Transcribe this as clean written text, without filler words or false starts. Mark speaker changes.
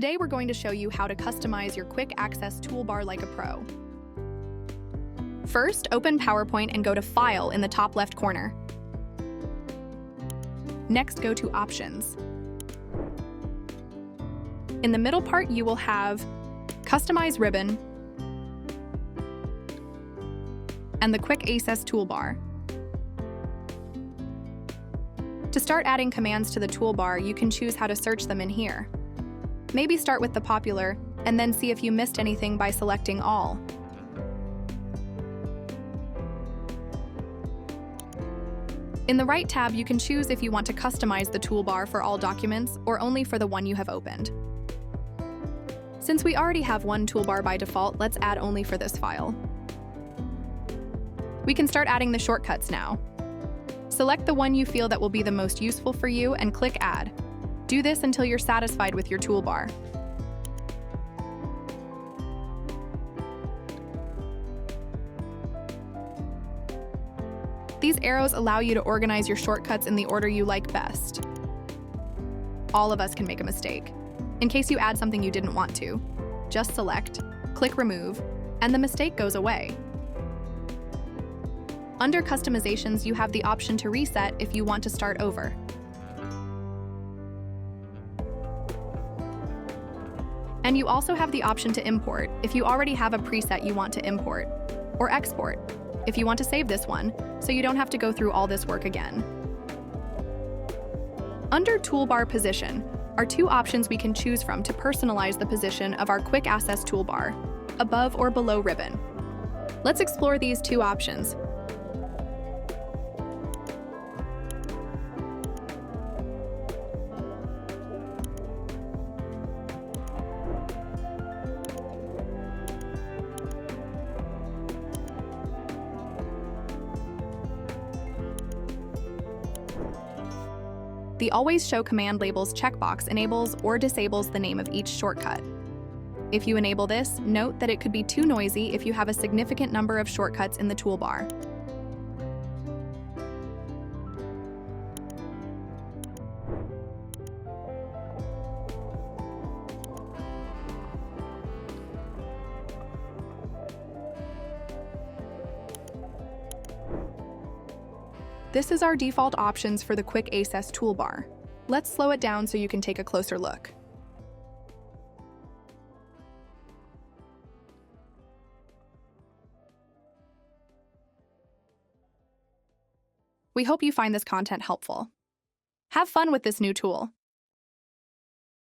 Speaker 1: Today we're going to show you how to customize your quick access toolbar like a pro. First, open PowerPoint and go to File in the top left corner. Next, go to Options. In the middle part, you will have Customize Ribbon and the Quick Access Toolbar. To start adding commands to the toolbar, you can choose how to search them in here. Maybe start with the popular, and then see if you missed anything by selecting All. In the right tab, you can choose if you want to customize the toolbar for all documents or only for the one you have opened. Since we already have one toolbar by default, let's add only for this file. We can start adding the shortcuts now. Select the one you feel that will be the most useful for you and click Add. Do this until you're satisfied with your toolbar. These arrows allow you to organize your shortcuts in the order you like best. All of us can make a mistake. In case you add something you didn't want to, just select, click Remove, and the mistake goes away. Under Customizations, you have the option to reset if you want to start over. And you also have the option to import if you already have a preset you want to import, or export if you want to save this one, so you don't have to go through all this work again. Under Toolbar Position are two options we can choose from to personalize the position of our Quick Access toolbar, above or below ribbon. Let's explore these two options. The Always Show Command Labels checkbox enables or disables the name of each shortcut. If you enable this, note that it could be too noisy if you have a significant number of shortcuts in the toolbar. This is our default options for the Quick Access toolbar. Let's slow it down so you can take a closer look. We hope you find this content helpful. Have fun with this new tool.